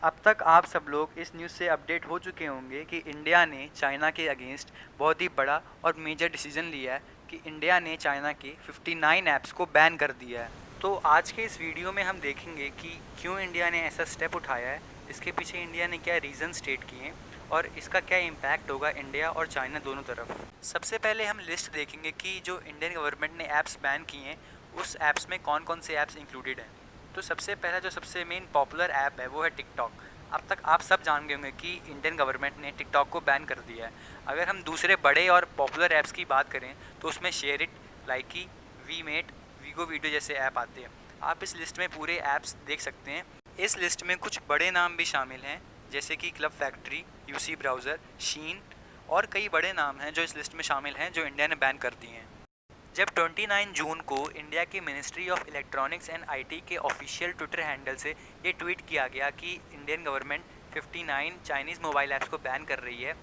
अब तक आप सब लोग इस न्यूज़ से अपडेट हो चुके होंगे कि इंडिया ने चाइना के अगेंस्ट बहुत ही बड़ा और मेजर डिसीजन लिया है कि इंडिया ने चाइना के 59 ऐप्स को बैन कर दिया है। तो आज के इस वीडियो में हम देखेंगे कि क्यों इंडिया ने ऐसा स्टेप उठाया है, इसके पीछे इंडिया ने क्या रीज़न स्टेट किए हैं और इसका क्या इम्पैक्ट होगा इंडिया और चाइना दोनों तरफ। सबसे पहले हम लिस्ट देखेंगे कि जो इंडियन गवर्नमेंट ने ऐप्स बैन किए हैं उस ऐप्स में कौन कौन से ऐप्स इंक्लूडेड हैं। तो सबसे पहला जो सबसे मेन पॉपुलर ऐप है वो है टिकटॉक। अब तक आप सब जान गए होंगे कि इंडियन गवर्नमेंट ने टिकटॉक को बैन कर दिया है। अगर हम दूसरे बड़े और पॉपुलर ऐप्स की बात करें तो उसमें share it, Likee, VMate, Vigo video जैसे ऐप आते हैं। आप इस लिस्ट में पूरे ऐप्स देख सकते हैं। इस लिस्ट में कुछ बड़े नाम भी शामिल हैं जैसे कि क्लब फैक्ट्री, यूसी ब्राउज़र, शीन और कई बड़े नाम हैं जो इस लिस्ट में शामिल हैं जो इंडिया ने बैन कर दिए हैं। जब 29 जून को इंडिया की ministry of electronics and IT के ऑफिशियल ट्विटर हैंडल से ये ट्वीट किया गया कि Indian government 59 Chinese mobile apps को बैन कर रही है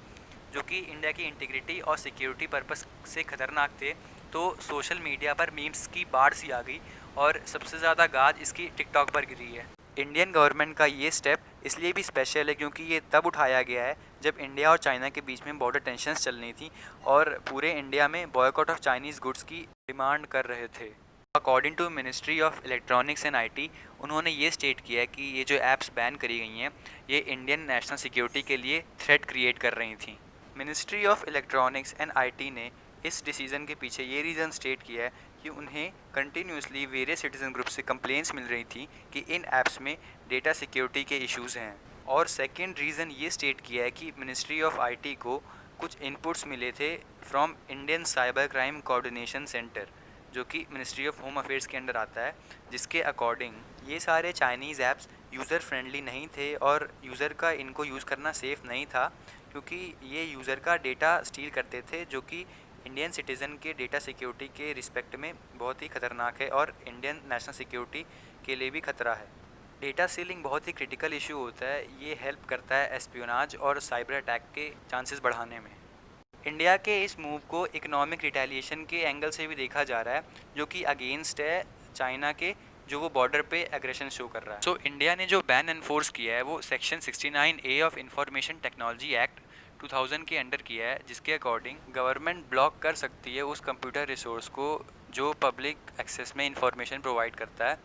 जो कि इंडिया की इंटीग्रिटी और सिक्योरिटी पर्पस से ख़तरनाक थे, तो सोशल मीडिया पर मीम्स की बाढ़ सी आ गई और सबसे ज़्यादा गाज इसकी टिकटॉक पर गिरी है। इंडियन गवर्नमेंट का ये स्टेप इसलिए भी स्पेशल है क्योंकि ये तब उठाया गया है जब इंडिया और चाइना के बीच में बॉर्डर टेंशन्स चल रही थी और पूरे इंडिया में बॉयकॉट ऑफ चाइनीज़ गुड्स की डिमांड कर रहे थे। According to ministry of electronics and IT, उन्होंने ये स्टेट किया है कि ये जो ऐप्स बैन करी गई हैं ये इंडियन नेशनल सिक्योरिटी के लिए थ्रेट क्रिएट कर रही थी। Ministry of electronics and IT ने इस डिसीज़न के पीछे ये रीज़न स्टेट किया है कि उन्हें कंटिन्यूसली वेरियस सिटीज़न ग्रुप से कंप्लेंट्स मिल रही थी कि इन ऐप्स में डेटा सिक्योरिटी के इश्यूज़ हैं। और सेकंड रीज़न ये स्टेट किया है कि मिनिस्ट्री ऑफ आईटी को कुछ इनपुट्स मिले थे from Indian cyber crime coordination centre जो कि मिनिस्ट्री ऑफ होम अफेयर्स के अंडर आता है, जिसके अकॉर्डिंग ये सारे चाइनीज़ ऐप्स यूज़र फ्रेंडली नहीं थे और यूज़र का इनको यूज़ करना सेफ़ नहीं था क्योंकि ये यूज़र का डेटा स्टील करते थे जो कि इंडियन सिटीज़न के डेटा सिक्योरिटी के रिस्पेक्ट में बहुत ही ख़तरनाक है और इंडियन नेशनल सिक्योरिटी के लिए भी ख़तरा है। डेटा सीलिंग बहुत ही क्रिटिकल इशू होता है, ये हेल्प करता है एस्पियोनाज और साइबर अटैक के चांसेस बढ़ाने में। इंडिया के इस मूव को इकोनॉमिक रिटेलिएशन के एंगल से भी देखा जा रहा है जो कि अगेंस्ट है चाइना के, जो वो बॉर्डर पे एग्रेशन शो कर रहा है। तो इंडिया ने जो बैन एनफोर्स किया है वो section 69A of information technology act 2000 के अंडर किया है, जिसके अकॉर्डिंग गवर्नमेंट ब्लॉक कर सकती है उस कंप्यूटर रिसोर्स को जो पब्लिक एक्सेस में इंफॉर्मेशन प्रोवाइड करता है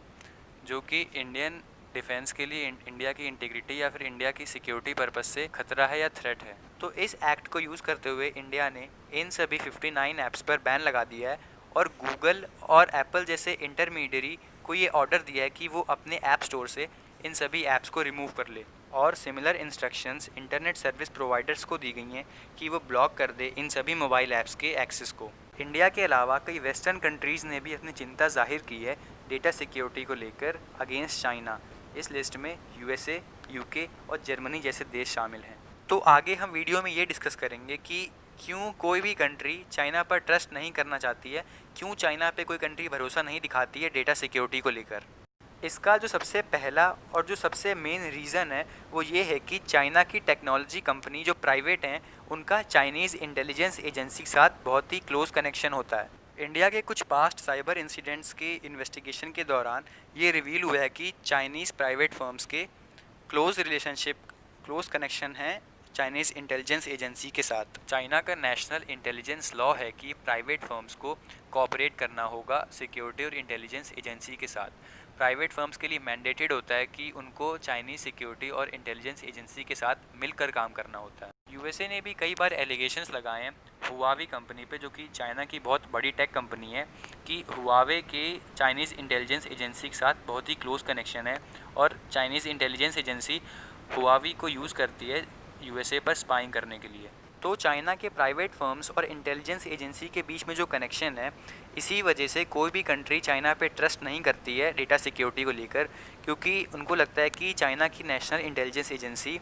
जो कि इंडियन डिफेंस के लिए इंडिया की इंटीग्रिटी या फिर इंडिया की सिक्योरिटी पर्पस से खतरा है या थ्रेट है। तो इस एक्ट को यूज़ करते हुए इंडिया ने इन सभी 59 ऐप्स पर बैन लगा दिया है और गूगल और एप्पल जैसे इंटरमीडियरी को ये ऑर्डर दिया है कि वो अपने ऐप स्टोर से इन सभी ऐप्स को रिमूव कर ले और similar instructions internet service providers को दी गई हैं कि वो ब्लॉक कर दे इन सभी मोबाइल ऐप्स के एक्सेस को। इंडिया के अलावा कई वेस्टर्न कंट्रीज़ ने भी अपनी चिंता जाहिर की है डेटा सिक्योरिटी को लेकर अगेंस्ट चाइना। इस लिस्ट में यूएसए, यूके और जर्मनी जैसे देश शामिल हैं। तो आगे हम वीडियो में ये डिस्कस करेंगे कि क्यों कोई भी कंट्री चाइना पर ट्रस्ट नहीं करना चाहती है, क्यों चाइना पे कोई कंट्री भरोसा नहीं दिखाती है डेटा सिक्योरिटी को लेकर। इसका जो सबसे पहला और जो सबसे मेन रीज़न है वो ये है कि चाइना की टेक्नोलॉजी कंपनी जो प्राइवेट हैं उनका चाइनीज़ इंटेलिजेंस एजेंसी के साथ बहुत ही क्लोज़ कनेक्शन होता है। इंडिया के कुछ पास्ट साइबर इंसिडेंट्स के इन्वेस्टिगेशन के दौरान ये रिवील हुआ है कि चाइनीज़ प्राइवेट फर्म्स के क्लोज कनेक्शन है चाइनीज़ इंटेलिजेंस एजेंसी के साथ। चाइना का नेशनल इंटेलिजेंस लॉ है कि प्राइवेट फर्म्स को कोऑपरेट करना होगा सिक्योरिटी और इंटेलिजेंस एजेंसी के साथ। प्राइवेट फर्म्स के लिए मैंडेटेड होता है कि उनको चाइनीज़ सिक्योरिटी और इंटेलिजेंस एजेंसी के साथ मिलकर काम करना होता है। यूएसए ने भी कई बार एलिगेशंस लगाए हैं हुआवे कंपनी पे, जो कि चाइना की बहुत बड़ी टेक कंपनी है, कि हुआवे के चाइनीज़ इंटेलिजेंस एजेंसी के साथ बहुत ही क्लोज कनेक्शन है और चाइनीज़ इंटेलिजेंस एजेंसी हुआवी को यूज़ करती है यूएसए पर स्पाइंग करने के लिए। तो चाइना के प्राइवेट फर्म्स और इंटेलिजेंस एजेंसी के बीच में जो कनेक्शन है, इसी वजह से कोई भी कंट्री चाइना पे ट्रस्ट नहीं करती है डेटा सिक्योरिटी को लेकर, क्योंकि उनको लगता है कि चाइना की नेशनल इंटेलिजेंस एजेंसी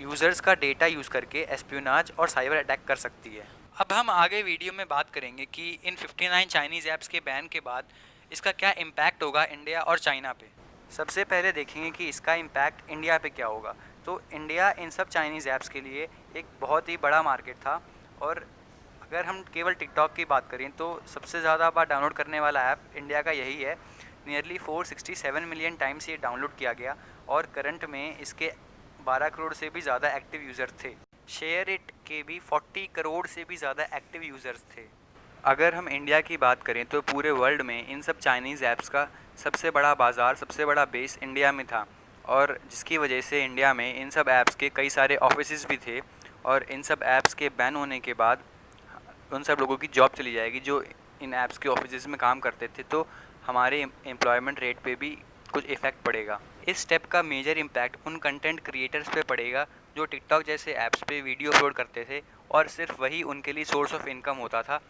यूज़र्स का डेटा यूज़ करके एस्पियोनाज और साइबर अटैक कर सकती है। अब हम आगे वीडियो में बात करेंगे कि इन 59 चाइनीज़ ऐप्स के बैन के बाद इसका क्या इम्पैक्ट होगा इंडिया और चाइना पे। सबसे पहले देखेंगे कि इसका इम्पैक्ट इंडिया पे क्या होगा। तो इंडिया इन सब चाइनीज़ ऐप्स के लिए एक बहुत ही बड़ा मार्केट था और अगर हम केवल टिकटॉक की बात करें तो सबसे ज़्यादा बार डाउनलोड करने वाला ऐप इंडिया का यही है। नियरली 467 मिलियन टाइम्स ये डाउनलोड किया गया और करंट में इसके 12 करोड़ से भी ज़्यादा एक्टिव यूज़र थे। शेयर इट के भी 40 करोड़ से भी ज़्यादा एक्टिव यूज़र्स थे। अगर हम इंडिया की बात करें तो पूरे वर्ल्ड में इन सब चाइनीज़ ऐप्स का सबसे बड़ा बाज़ार, सबसे बड़ा बेस इंडिया में था, और जिसकी वजह से इंडिया में इन सब ऐप्स के कई सारे ऑफिसेज़ भी थे, और इन सब ऐप्स के बैन होने के बाद उन सब लोगों की जॉब चली जाएगी जो इन ऐप्स के ऑफिसेज़ में काम करते थे, तो हमारे एम्प्लॉयमेंट रेट पे भी कुछ इफ़ेक्ट पड़ेगा। इस स्टेप का मेजर इम्पैक्ट उन कंटेंट क्रिएटर्स पे पड़ेगा जो टिकटॉक जैसे ऐप्स पे वीडियो अपलोड करते थे और सिर्फ वही उनके लिए सोर्स ऑफ इनकम होता था।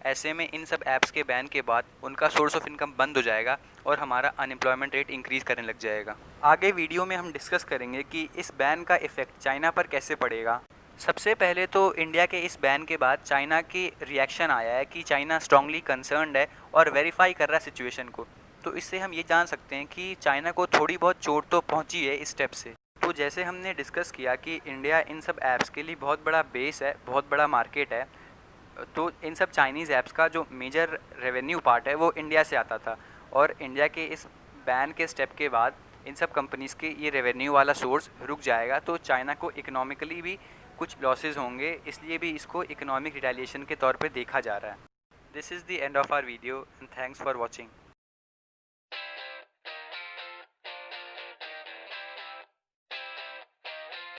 ऐसे में इन सब ऐप्स के बैन के बाद उनका सोर्स ऑफ इनकम बंद हो जाएगा और हमारा अनएम्प्लॉयमेंट रेट इंक्रीज़ करने लग जाएगा। आगे वीडियो में हम डिस्कस करेंगे कि इस बैन का इफ़ेक्ट चाइना पर कैसे पड़ेगा। सबसे पहले तो इंडिया के इस बैन के बाद चाइना की रिएक्शन आया है कि चाइना स्ट्रांगली कंसर्न्ड है और वेरीफाई कर रहा है सिचुएशन को। तो इससे हम ये जान सकते हैं कि चाइना को थोड़ी बहुत चोट तो पहुंची है इस स्टेप से। तो जैसे हमने डिस्कस किया कि इंडिया इन सब ऐप्स के लिए बहुत बड़ा बेस है, बहुत बड़ा मार्केट है, तो इन सब चाइनीज़ ऐप्स का जो मेजर रेवेन्यू पार्ट है वो इंडिया से आता था, और इंडिया के इस बैन के स्टेप के बाद इन सब कंपनीज़ के ये रेवेन्यू वाला सोर्स रुक जाएगा, तो चाइना को इकोनॉमिकली भी कुछ लॉसेस होंगे, इसलिए भी इसको इकोनॉमिक रिटेलिएशन के तौर पे देखा जा रहा है। This is the end of our video and thanks for watching.